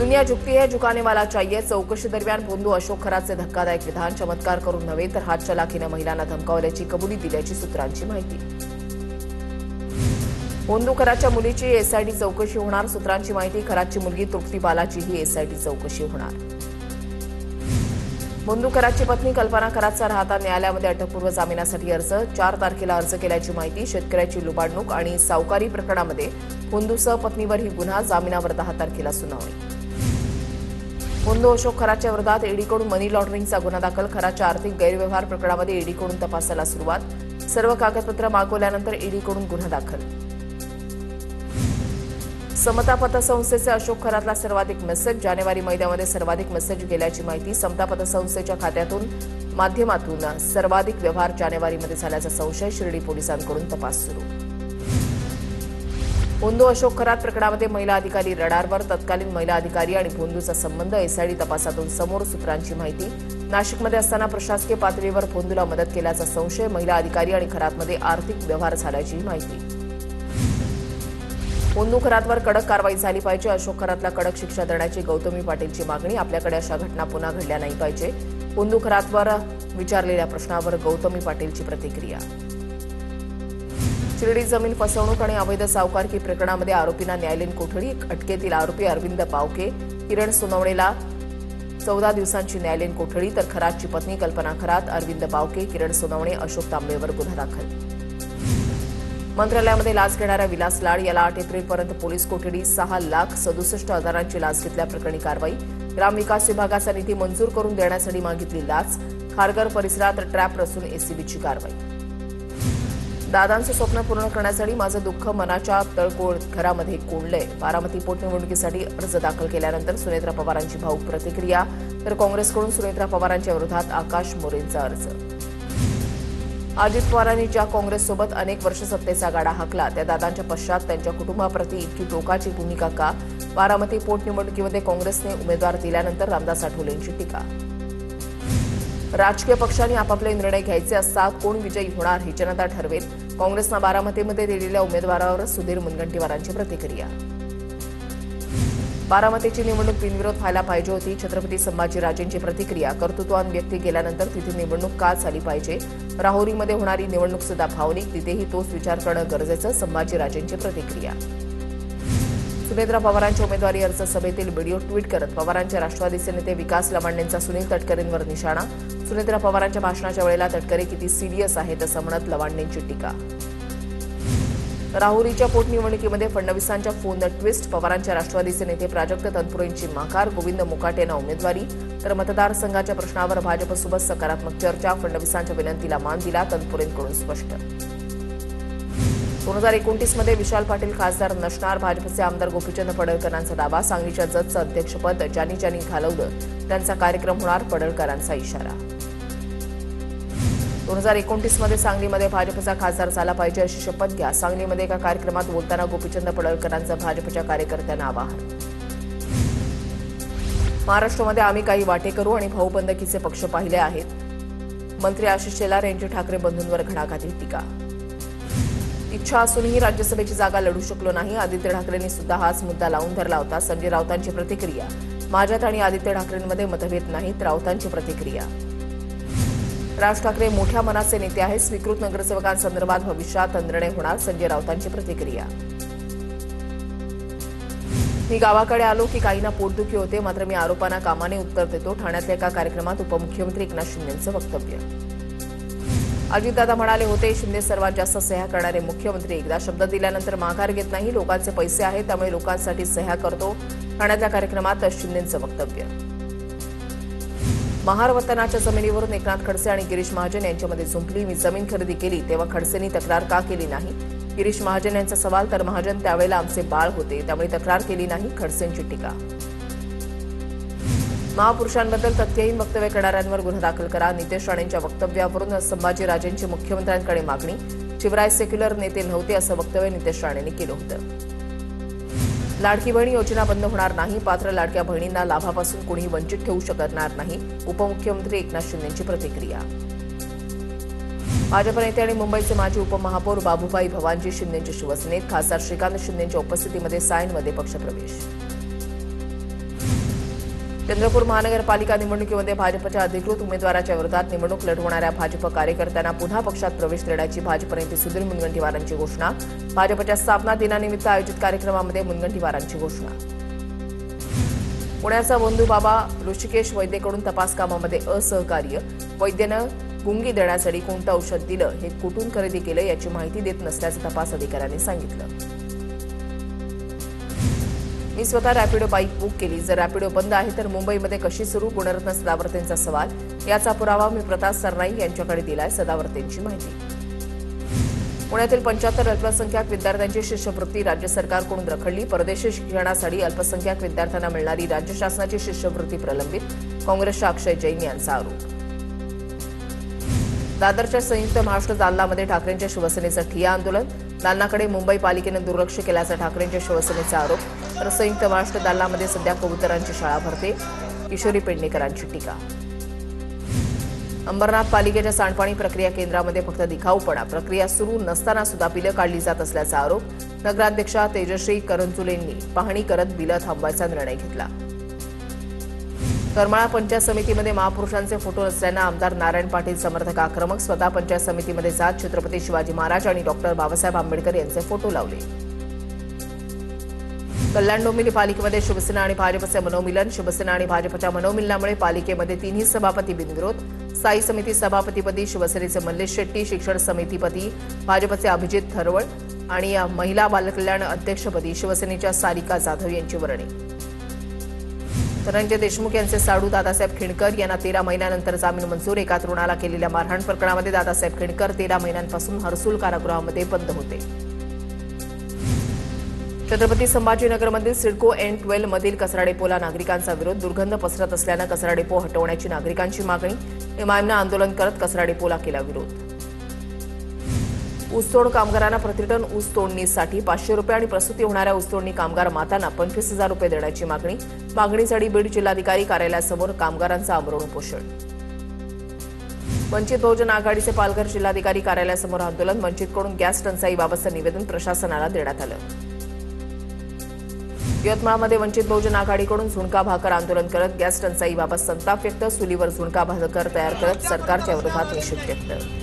दुनिया झुकती है, झुकाने वाला चाहिए. चौकशी दरम्यान भोंदू अशोक खराचे धक्कादायक विधान. चमत्कार करून नव्हे तर हातचलाखीने महिलांना धमकावल्याची कबुली दिल्याची सूत्रांची माहिती. भोंदू खराच्या मुलीची एसआयटी चौकशी होणार. सूत्रांची माहिती. खराची मुलगी तृप्ती बालाचीही एसआयटी चौकशी होणार. भोंदू खराची पत्नी कल्पना खराचा राहता न्यायालयामध्ये अटकपूर्व जामिनासाठी अर्ज. 4 तारखेला अर्ज केल्याची माहिती. शेतकऱ्याची लुबाडणूक आणि सावकारी प्रकरणामध्ये भोंदूसह पत्नीवर ही गुन्हा. जामिनावर 10 तारखेला सुनावणी. भोंदू अशोक खराच्या विरोधात ईडीकडून मनी लॉन्ड्रिंगचा गुन्हा दाखल. खराच्या आर्थिक गैरव्यवहार प्रकरणामध्ये ईडीकडून तपासाला सुरुवात. सर्व कागदपत्र मागवल्यानंतर ईडीकडून गुन्हा दाखल. समता पतसंस्थेचे अशोक खरातला सर्वाधिक मेसेज. जानेवारी महिन्यामध्ये सर्वाधिक मेसेज गेल्याची माहिती. समता पतसंस्थेच्या खात्यातून माध्यमातून सर्वाधिक व्यवहार जानेवारीमध्ये झाल्याचा संशय. शिर्डी पोलिसांकडून तपास सुरू. भोंदू अशोक खरात प्रकरणामध्ये महिला अधिकारी रडारवर. तत्कालीन महिला अधिकारी आणि भोंदूचा संबंध एसआयटी तपासातून समोर. सूत्रांची माहिती. नाशिकमध्ये असताना प्रशासकीय पातळीवर भोंदूला मदत केल्याचा संशय. महिला अधिकारी आणि खरातमध्ये आर्थिक व्यवहार झाल्याची माहिती. भोंदू खरातवर कडक कारवाई झाली पाहिजे. अशोक खरातला कडक शिक्षा देण्याची गौतमी पाटीलची मागणी. आपल्याकडे अशा घटना पुन्हा घडल्या नाही पाहिजे. भोंदू खरातवर विचारलेल्या प्रश्नावर गौतमी पाटीलची प्रतिक्रिया. शिर्डी जमीन फसवणूक आणि अवैध सावकारकी प्रकरणामध्ये आरोपींना न्यायालयीन कोठडी. अटकेतील आरोपी अरविंद पावके, किरण सोनवणेला 14 दिवसांची न्यायालयीन कोठडी. तर खरातची पत्नी कल्पना खरात, अरविंद पावके, किरण सोनवणे, अशोक तांबेवर गुन्हा दाखल. मंत्रालयामध्ये लाच घेणाऱ्या विलास लाड याला 8 एप्रिलपर्यंत पोलीस कोठडी. 6,67,000ची लाच घेतल्याप्रकरणी कारवाई. ग्रामविकास विभागाचा निधी मंजूर करून देण्यासाठी मागितली लाच. खारघर परिसरात ट्रॅप रचून एसीबीची कारवाई. दादांचं स्वप्न पूर्ण करण्यासाठी माझं दुःख मनाच्या तळकोळ घरामध्ये कोंडलंय. बारामती पोटनिवडणुकीसाठी अर्ज दाखल केल्यानंतर सुनेत्रा पवारांची भाऊक प्रतिक्रिया. तर काँग्रेसकडून सुनेत्रा पवारांच्या विरोधात आकाश मोरेंचा अर्ज. अजित पवारांनी ज्या काँग्रेससोबत अनेक वर्ष सत्तेचा गाडा हाकला त्या दादांच्या पश्चात त्यांच्या कुटुंबाप्रती इतकी टोकाची भूमिका का? बारामती पोटनिवडणुकीमध्ये काँग्रेसने उमेदवार दिल्यानंतर रामदास आठवलेंची टीका. राजकीय पक्षांनी आपापले निर्णय घ्यायचे असतात. कोण विजयी होणार हे जनता ठरवेल. काँग्रेसनं बारामतीमध्ये दिलेल्या उमेदवारावर सुधीर मुनगंटीवारांची प्रतिक्रिया. बारामतीची निवडणूक बिनविरोध व्हायला पाहिजे होती. छत्रपती संभाजीराजेंची प्रतिक्रिया. कर्तृत्ववान व्यक्ती गेल्यानंतर तिथे निवडणूक का झाली पाहिजे? राहुरीमध्ये होणारी निवडणूक सुद्धा भावनिक. तिथेही तोच विचार करणं गरजेचं. संभाजीराजेंची प्रतिक्रिया. सुनेत्रा पवारांच्या उमेदवारी अर्ज सभेतील व्हिडिओ ट्विट करत पवारांचे राष्ट्रवादीचे नेते विकास लवांडेंचा सुनील तटकरेंवर निशाणा. सुनेत्रा पवारांच्या भाषणाच्या वेळेला तटकरे किती सिरियस आहेत असं म्हणत लवांडेंची टीका. राहुरीच्या पोटनिवडणुकीमध्ये फडणवीसांच्या फोननं ट्विस्ट. पवारांच्या राष्ट्रवादीचे नेते प्राजक्त तनपुरेंची माघार. गोविंद मुकाटेंना उमेदवारी. तर मतदारसंघाच्या प्रश्नावर भाजपसोबत सकारात्मक चर्चा. फडणवीसांच्या विनंतीला मान दिला. तनपुरेंकडून स्पष्ट. 2029 मध्ये विशाल पाटील खासदार नसणार. भाजपचे आमदार गोपीचंद पडळकरांचा दावा. सांगलीच्या जजचं अध्यक्षपद ज्यांनी घालवलं त्यांचा कार्यक्रम होणार. पडळकरांचा इशारा. 2029 मध्ये सांगलीमध्ये भाजपचा खासदार झाला पाहिजे अशी शपथ घ्या. सांगलीमध्ये एका कार्यक्रमात बोलताना गोपीचंद पडळकरांचं भाजपच्या कार्यकर्त्यांना आवाहन. महाराष्ट्रामध्ये आम्ही काही वाटे करू आणि भाऊबंदकीचे पक्ष पाहिले आहेत. मंत्री आशिष शेलार यांची ठाकरे बंधूंवर घणाघाती टीका. इच्छा असूनही राज्यसभेची जागा लढू शकलो नाही. आदित्य ठाकरेंनी सुद्धा हाच मुद्दा लावून धरला होता. संजय राऊतांची प्रतिक्रिया. माझ्यात आणि आदित्य ठाकरेंमध्ये मतभेद नाहीत. राऊतांची प्रतिक्रिया. राज ठाकरे मोठ्या मनाचे नेते आहेत. स्वीकृत नगरसेवकांसंदर्भात भविष्यात निर्णय होणार. संजय राऊतांची प्रतिक्रिया. मी गावाकडे आलो की काहींना पोटदुखी होते. मात्र मी आरोपांना कामाने उत्तर देतो. ठाण्यातल्या एका कार्यक्रमात उपमुख्यमंत्री एकनाथ शिंदेंचं वक्तव्य. अजितदादा म्हणाले होते शिंदे सर्वात जास्त सह्या करणारे मुख्यमंत्री. एकदा शब्द दिल्यानंतर माघार घेत नाही. लोकांचे पैसे आहेत त्यामुळे लोकांसाठी सह्या करतो. ठाण्यातल्या कार्यक्रमात शिंदेंचं वक्तव्य. महार वतनाच्या जमिनीवरून एकनाथ खडसे आणि गिरीश महाजन यांच्यामध्ये झुंपली. मी जमीन खरेदी केली तेव्हा खडसेंनी तक्रार का केली नाही? गिरीश महाजन यांचा सवाल. तर महाजन त्यावेळेला आमचे बाळ होते त्यामुळे तक्रार केली नाही. खडसेंची टीका. महापुरुषांबद्दल तथ्यहीन वक्तव्य करणाऱ्यांवर गुन्हा दाखल करा. नितेश राणेंच्या वक्तव्यावरून संभाजीराजेंची मुख्यमंत्र्यांकडे मागणी. शिवराय सेक्युलर नेते नव्हते असं वक्तव्य नितेश राणेंनी केलं होतं. लाडकी बहीण योजना बंद होणार नाही. पात्र लाडक्या बहिणींना लाभापासून कोणीही वंचित ठेवू शकणार नाही. उपमुख्यमंत्री एकनाथ शिंदेंची प्रतिक्रिया. भाजप नेते आणि मुंबईचे माजी उपमहापौर बाबूभाई भवानजी शिंदेंच्या शिवसेनेत. खासदार श्रीकांत शिंदेंच्या उपस्थितीमध्ये सायनमध्ये पक्षप्रवेश. चंद्रपूर महानगरपालिका निवडणुकीमध्ये भाजपच्या अधिकृत उमेदवाराच्या विरोधात निवडणूक लढवणाऱ्या भाजप कार्यकर्त्यांना पुन्हा पक्षात प्रवेश देण्याची भाजप नेते सुधीर मुनगंटीवारांची घोषणा. भाजपच्या स्थापना दिनानिमित्त आयोजित कार्यक्रमामध्ये मुनगंटीवारांची घोषणा. पुण्याचा बंधू बाबा ऋषिकेश वैद्यकडून तपास कामामध्ये असहकार्य. वैद्यनं गुंगी देण्यासाठी कोणतं औषध दिलं, हे कुठून खरेदी केलं याची माहिती देत नसल्याचं तपास अधिकाऱ्यांनी सांगितलं. मी स्वतः रॅपिडो बाईक बुक केली. जर रॅपिडो बंद आहे तर मुंबईमध्ये कशी सुरू? गुणरत्न सदावर्तेंचा सवाल. याचा पुरावा मी प्रताप सरनाईक यांच्याकडे दिलाय. सदावर्तेंची माहिती. पुण्यातील 75 अल्पसंख्याक विद्यार्थ्यांची शिष्यवृत्ती राज्य सरकारकडून रखडली. परदेशी शिक्षणासाठी अल्पसंख्याक विद्यार्थ्यांना मिळणारी राज्य शासनाची शिष्यवृत्ती प्रलंबित. काँग्रेसच्या अक्षय जैन यांचा आरोप. दादरच्या संयुक्त महाराष्ट्र दालनामध्ये ठाकरेंच्या शिवसेनेचं ठिय्या आंदोलन. दालनाकडे मुंबई पालिकेनं दुर्लक्ष केल्याचा ठाकरेंच्या शिवसेनेचा आरोप. तर संयुक्त महाराष्ट्र दालनामध्ये सध्या कबुतरांची शाळा भरते. किशोरी पेडणेकरांची टीका. अंबरनाथ पालिकेच्या सांडपाणी प्रक्रिया केंद्रामध्ये फक्त दिखाऊपणा. प्रक्रिया सुरू नसताना सुद्धा बिलं काढली जात असल्याचा आरोप. नगराध्यक्षा तेजश्री करंजुलेंनी पाहणी करत बिलं थांबवायचा निर्णय घेतला. करमाळा पंचायत समितीमध्ये महापुरुषांचे फोटो नसल्यानं आमदार नारायण पाटील समर्थक आक्रमक. स्वतः पंचायत समितीमध्ये जात छत्रपती शिवाजी महाराज आणि डॉक्टर बाबासाहेब आंबेडकर यांचे फोटो लावले. कल्याण डोंबिवली पालिकेमध्ये शिवसेना आणि भाजपचे मनोमिलन. शिवसेना आणि भाजपच्या मनोमिलनामुळे पालिकेमध्ये तिन्ही सभापती बिनविरोध. स्थायी समिती सभापतीपदी शिवसेनेचे मल्लेश शेट्टी, शिक्षण समितीपदी भाजपचे अभिजित थरवळ आणि महिला बालकल्याण अध्यक्षपदी शिवसेनेच्या सारिका जाधव यांची वर्णी. धनंजय देशमुख यांचे साडू दादासाहेब खिंडकर यांना 13 महिन्यानंतर जामीन मंजूर. एका तरुणाला केलेल्या मारहाण प्रकरणामध्ये दादासाहेब खिंडकर 13 महिन्यांपासून हर्सुल कारागृहामध्ये बंद होते. छत्रपती संभाजीनगरमधील सिडको N12 मधील कचरा डेपोला नागरिकांचा विरोध. दुर्गंध पसरत असल्यानं कचरा डेपो हटवण्याची नागरिकांची मागणी. एमआयएमनं आंदोलन करत कचरा डेपोला केला विरोध. ऊसतोड कामगारांना प्रतिटन ऊस तोडणीसाठी 500 रुपये आणि प्रसूती होणाऱ्या ऊसतोडणी कामगार मातांना 25,000 रुपये देण्याची मागणी. मागणीसाठी बीड जिल्हाधिकारी कार्यालयासमोर कामगारांचं आमरण उपोषण. वंचित बहुजन आघाडीचे पालघर जिल्हाधिकारी कार्यालयासमोर आंदोलन. वंचितकडून गॅस टंचाईबाबतचं निवेदन प्रशासनाला देण्यात आलं. यवतमाळमध्ये वंचित बहुजन आघाडीकडून झुणका भाकर आंदोलन करत गॅस टंचाईबाबत संताप व्यक्त. चुलीवर झुणका भाकर तयार करत सरकारच्या विरोधात निषेध व्यक्त.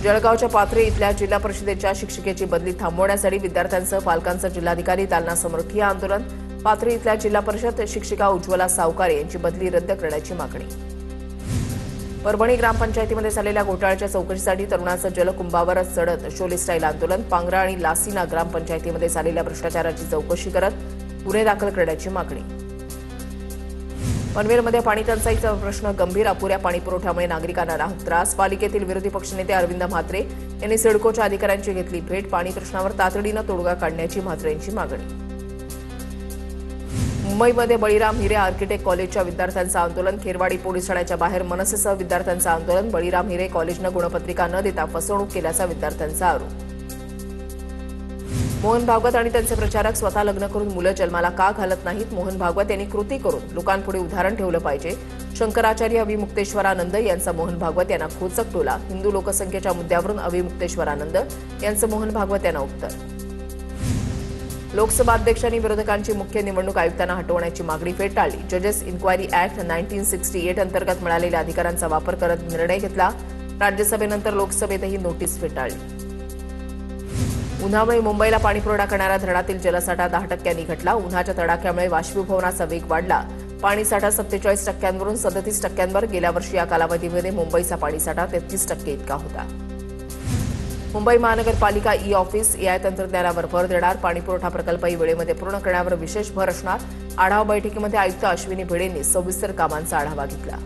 जळगावच्या पाथरी इथल्या जिल्हा परिषदेच्या शिक्षिकेची बदली थांबवण्यासाठी विद्यार्थ्यांसह पालकांचं जिल्हाधिकारी दालनासमोर ठिय्या आंदोलन. पाथरी इथल्या जिल्हा परिषद शिक्षिका उज्ज्वला सावकारे यांची बदली रद्द करण्याची मागणी. परभणी ग्रामपंचायतीमध्ये झालेल्या घोटाळ्याच्या चौकशीसाठी तरुणांचं जलकुंभावर चढत शोले स्टाईल आंदोलन. पांगरा आणि लासीना ग्रामपंचायतीमध्ये झालेल्या भ्रष्टाचाराची चौकशी करत गुन्हे दाखल करण्याची मागणी. पनवेलमध्ये पाणी टंचाईचा प्रश्न गंभीर. अपुऱ्या पाणीपुरवठ्यामुळे नागरिकांना नाहक त्रास. पालिकेतील विरोधी पक्षनेते अरविंद म्हात्रे यांनी सिडकोच्या अधिकाऱ्यांची घेतली भेट. पाणी प्रश्नावर तातडीनं तोडगा काढण्याची म्हात्रेंची मागणी. मुंबईमध्ये बळीराम हिरे आर्किटेक्ट कॉलेजच्या विद्यार्थ्यांचं आंदोलन. खेरवाडी पोलीस ठाण्याच्या बाहेर मनसेसह विद्यार्थ्यांचं आंदोलन. बळीराम हिरे कॉलेजनं गुणपत्रिका न देता फसवणूक केल्याचा विद्यार्थ्यांचा आरोप. मोहन भागवत आणि त्यांचे प्रचारक स्वतः लग्न करून मुलं जन्माला का घालत नाहीत? मोहन भागवत यांनी कृती करून लोकांपुढे उदाहरण ठेवलं पाहिजे. शंकराचार्य अविमुक्तेश्वरानंद यांचा मोहन भागवत यांना खोचक टोला. हिंदू लोकसंख्येच्या मुद्द्यावरून अविमुक्तेश्वरानंद यांचं मोहन भागवत यांना उत्तर. लोकसभा अध्यक्षांनी विरोधकांची मुख्य निवडणूक आयुक्तांना हटवण्याची मागणी फेटाळली. जजेस इन्क्वायरी ऍक्ट 1968 अंतर्गत मिळालेल्या अधिकारांचा वापर करत निर्णय घेतला. राज्यसभेनंतर लोकसभेतही नोटीस फेटाळली. उन्हामुळे मुंबईला पाणीपुरवठा करणाऱ्या धरणातील जलसाठा 10% घटला. उन्हाच्या तडाख्यामुळे बाष्पीभवनाचा वेग वाढला. पाणीसाठा 47%वरून 37%वर. गेल्या वर्षी या कालावधीमध्ये मुंबईचा पाणीसाठा 33% इतका होता. मुंबई महानगरपालिका ई-ऑफिस AI तंत्रज्ञानावर भर देणार. पाणीपुरवठा प्रकल्पही वेळेमध्ये पूर्ण करण्यावर विशेष भर असणार. आढावा बैठकीमध्ये आयुक्त अश्विनी भिडेंनी सविस्तर कामांचा आढावा घेतला.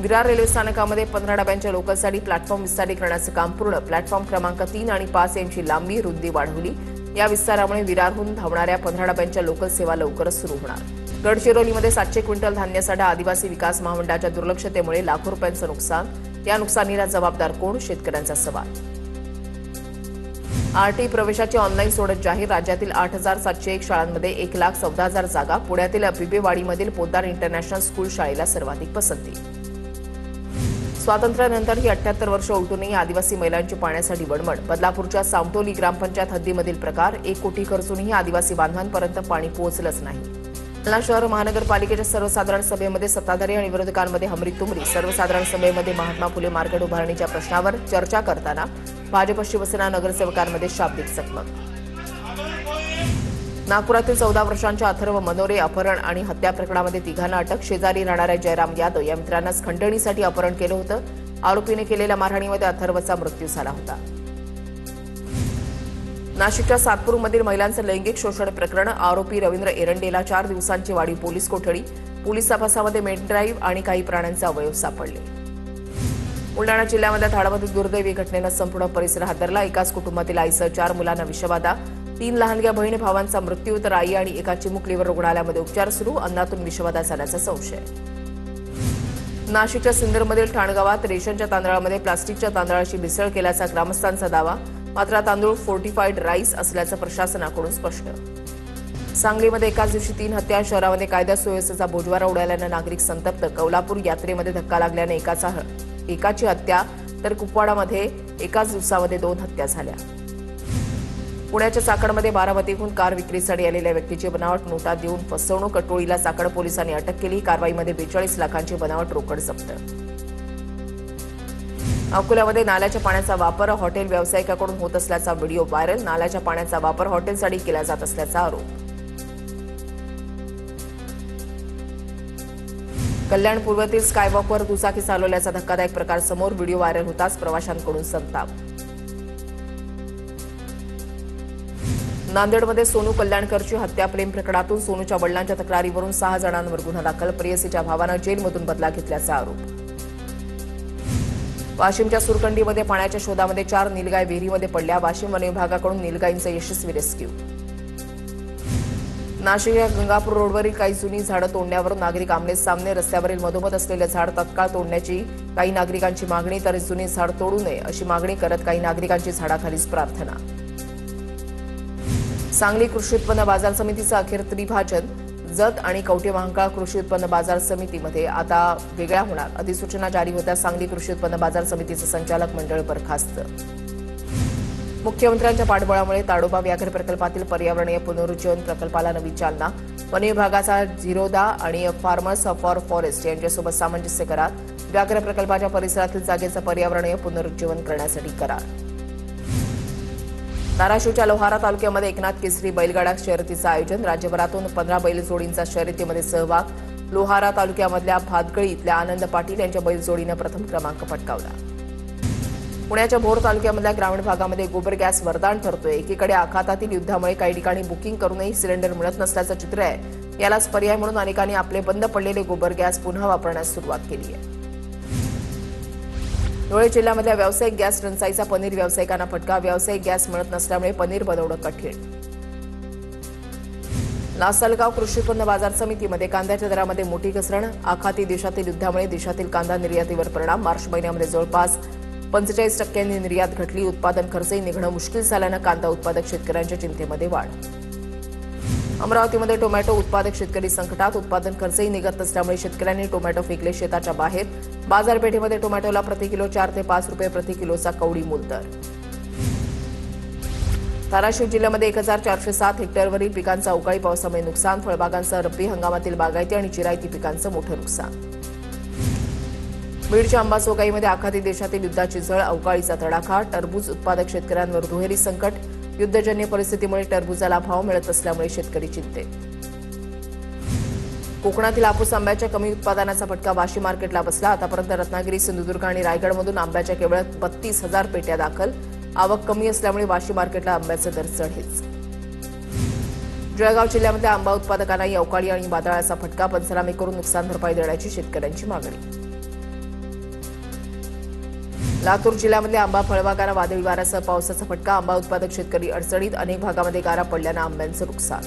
विरार रेल्वे स्थानकामध्ये 15 डब्यांच्या लोकलसाठी प्लॅटफॉर्म विस्तारीकरणाचं काम पूर्ण. प्लॅटफॉर्म क्रमांक 3 आणि 5 यांची लांबी रुंदी वाढवली. या विस्तारामुळे विरारहून धावणाऱ्या 15 डब्यांच्या लोकल सेवा लवकरच सुरू होणार. गडचिरोलीमध्ये 700 क्विंटल धान्यासाठा आदिवासी विकास महामंडळाच्या दुर्लक्षतेमुळे लाखो रुपयांचं नुकसान. या नुकसानीला जबाबदार कोण? शेतकऱ्यांचा सवाल. आरटी प्रवेशाची ऑनलाईन सोडत जाहीर. राज्यातील 8,701 शाळांमध्ये 1,14,000 जागा. पुण्यातील बिबेवाडीमधील पोद्दार इंटरनॅशनल स्कूल शाळेला सर्वाधिक पसंती. स्वातंत्र्यानंतरही 78 वर्ष उलटूनही आदिवासी महिलांची पाण्यासाठी वणवण. बदलापूरच्या सामटोली ग्रामपंचायत हद्दीमधील प्रकार. 1 कोटी खर्चूनही आदिवासी बांधवांपर्यंत पाणी पोहोचलंच नाही. जालना शहर महानगरपालिकेच्या सर्वसाधारण सभेमध्ये सत्ताधारी आणि विरोधकांमध्ये हमरी-तुमरी. सर्वसाधारण सभेमध्ये महात्मा फुले मार्केट उभारणीच्या प्रश्नावर चर्चा करताना भाजप शिवसेना नगरसेवकांमध्ये शाब्दिक चकमक. नागपुरातील 14 वर्षांच्या अथर्व मनोरे अपहरण आणि हत्या प्रकरणामध्ये तिघांना अटक. शेजारी राहणाऱ्या जयराम यादव या मित्रांनाच खंडणीसाठी अपहरण केलं होतं. आरोपीने केलेल्या मारहाणीमध्ये अथर्वचा मृत्यू झाला होता. नाशिकच्या सातपूरमधील महिलांचं लैंगिक शोषण प्रकरण. आरोपी रवींद्र एरंडेला 4 दिवसांची वाढीव पोलीस कोठडी. पोलीस तपासामध्ये मेनड्राईव्ह आणि काही प्राण्यांचे अवयव सापडले. बुलढाणा जिल्ह्यामध्ये धाडमधील दुर्दैवी घटनेनं संपूर्ण परिसर हादरला. एकाच कुटुंबातील आईसह 4 मुलांना विषबाधा. 3 लहानग्या बहिणी भावांचा मृत्यू तर आई आणि एका चिमुकलीवर रुग्णालयामध्ये उपचार सुरू. अन्नातून विषबाधा झाल्याचा संशय. नाशिकच्या सिन्नरमधील ठाणगावात रेशनच्या तांदळामध्ये प्लास्टिकच्या तांदळाची भेसळ केल्याचा ग्रामस्थांचा दावा. मात्र तांदूळ फोर्टिफाईड राईस असल्याचं प्रशासनाकडून स्पष्ट. सांगलीमध्ये एकाच दिवशी 3 हत्या. शहरामध्ये कायदा सुव्यवस्थेचा बोजवारा उडाल्यानं नागरिक संतप्त. कौलापूर यात्रेमध्ये धक्का लागल्याने एकाची हत्या तर कुपवाडामध्ये एकाच दिवसामध्ये 2 हत्या झाल्या. पुण्याच्या चाकडमध्ये बारामतीहून कार विक्रीसाठी आलेल्या व्यक्तीची बनावट नोटा देऊन फसवणूक. टोळीला चाकड पोलिसांनी अटक केली. कारवाईमध्ये 42 लाखांची बनावट रोकड जप्त. अकोल्यामध्ये नाल्याच्या पाण्याचा वापर हॉटेल व्यावसायिकाकडून होत असल्याचा व्हिडिओ व्हायरल. नाल्याच्या पाण्याचा वापर हॉटेलसाठी केला जात असल्याचा आरोप. कल्याण पूर्वेतील स्कायवॉकवर दुचाकी चालवल्याचा धक्कादायक प्रकार समोर. व्हिडिओ व्हायरल होताच प्रवाशांकडून संताप. नांदेडमध्ये सोनू कल्याणकरची हत्या. प्रेम प्रकरणातून सोनूच्या वडिलांच्या तक्रारीवरून 6 जणांवर गुन्हा दाखल. प्रेयसीच्या भावानं जेलमधून बदला घेतल्याचा आरोप. वाशिमच्या सुरकंडीमध्ये पाण्याच्या शोधामध्ये 4 नीलगाय विहिरीमध्ये पडल्या. वाशिम वन विभागाकडून नीलगायींचं यशस्वी रेस्क्यू. नाशिक या गंगापूर रोडवरील काही जुनी झाडं तोडण्यावरून नागरिक आमने सामने. रस्त्यावरील मधोमध असलेले झाड तत्काळ तोडण्याची काही नागरिकांची मागणी. तर जुनी झाड तोडू नये अशी मागणी करत काही नागरिकांची झाडाखालीच प्रार्थना. सांगली कृषी उत्पन्न बाजार समितीचं अखेर त्रिभाजन. जत आणि कवठे महांकाळ कृषी उत्पन्न बाजार समितीमध्ये आता वेगळ्या होणार. अधिसूचना जारी होताच सांगली कृषी उत्पन्न बाजार समितीचं संचालक मंडळ बरखास्त. मुख्यमंत्र्यांच्या पाठबळामुळे ताडोबा व्याघ्र प्रकल्पातील पर्यावरणीय पुनरुज्जीवन प्रकल्पाला नवी चालना. वन विभागाचा झिरोदा आणि फार्मर्स फॉर फॉरेस्ट यांच्यासोबत सामंजस्य करार. व्याघ्र प्रकल्पाच्या परिसरातील जागेचं पर्यावरणीय पुनरुज्जीवन करण्यासाठी करार. धाराशिवच्या लोहारा तालुक्यामध्ये एकनाथ केसरी बैलगाडा शर्यतीचं आयोजन. राज्यभरातून 15 बैलजोडींचा शर्यतीमध्ये सहभाग. लोहारा तालुक्यामधल्या भातगळी इथल्या आनंद पाटील यांच्या बैलजोडीनं प्रथम क्रमांक पटकावला. पुण्याच्या भोर तालुक्यामधल्या ग्रामीण भागामध्ये गोबर गॅस वरदान ठरतोय. एकीकडे आखातातील युद्धामुळे काही ठिकाणी बुकिंग करूनही सिलेंडर मिळत नसल्याचं चित्र आहे. यालाच पर्याय म्हणून अनेकांनी आपले बंद पडलेले गोबर गॅस पुन्हा वापरण्यास सुरुवात केली आहे. धुळे जिल्ह्यामधल्या व्यावसायिक गॅस टंचाईचा पनीर व्यावसायिकांना फटका. व्यावसायिक गॅस मिळत नसल्यामुळे पनीर बनवणं कठीण. लासलगाव कृषी उत्पन्न बाजार समितीमध्ये कांद्याच्या दरामध्ये मोठी घसरण. आखाती देशातील युद्धामुळे देशातील कांदा निर्यातीवर परिणाम. मार्च महिन्यामध्ये जवळपास 45% निर्यात घटली. उत्पादन खर्चही निघणं मुश्किल झाल्यानं कांदा उत्पादक शेतकऱ्यांच्या चिंतेमध्ये वाढ. अमरावतीमध्ये टोमॅटो उत्पादक शेतकरी संकटात. उत्पादन खर्चही निघत नसल्यामुळे शेतकऱ्यांनी टोमॅटो फेकले शेताच्या बाहेर. बाजारपेठेमध्ये टोमॅटोला प्रति किलो 4 ते 5 रुपये प्रति किलोचा कवडी मूलदर. धाराशिव जिल्ह्यामध्ये 1407 हेक्टरवरील पिकांचं अवकाळी पावसामुळे नुकसान. फळबागांसह रब्बी हंगामातील बागायती आणि जिरायती पिकांचं मोठं नुकसान. बीडच्या अंबाजोगाईमध्ये आखाती देशातील युद्धाची झळ. अवकाळीचा तडाखा. टरबूज उत्पादक शेतकऱ्यांवर दुहेरी संकट. युद्धजन्य परिस्थितीमुळे टरबूजाला भाव मिळत असल्यामुळे शेतकरी चिंतेत. कोकणातील हापूस आंब्याच्या कमी उत्पादनाचा फटका वाशी मार्केटला बसला. आतापर्यंत रत्नागिरी, सिंधुदुर्ग आणि रायगडमधून आंब्याच्या केवळ 32,000 पेट्या दाखल. आवक कमी असल्यामुळे वाशी मार्केटला आंब्याचे दर चढेच. जळगाव जिल्ह्यामध्ये आंबा उत्पादकांनाही अवकाळी आणि वादळाचा फटका. पंचनामे करून नुकसान भरपाई देण्याची शेतकऱ्यांची मागणी. लातूर जिल्ह्यामध्ये आंबा फळबागांना वादळी वाऱ्यासह पावसाचा फटका. आंबा उत्पादक शेतकरी अडचणीत. अनेक भागामध्ये गारा पडल्यानं आंब्यांचं नुकसान.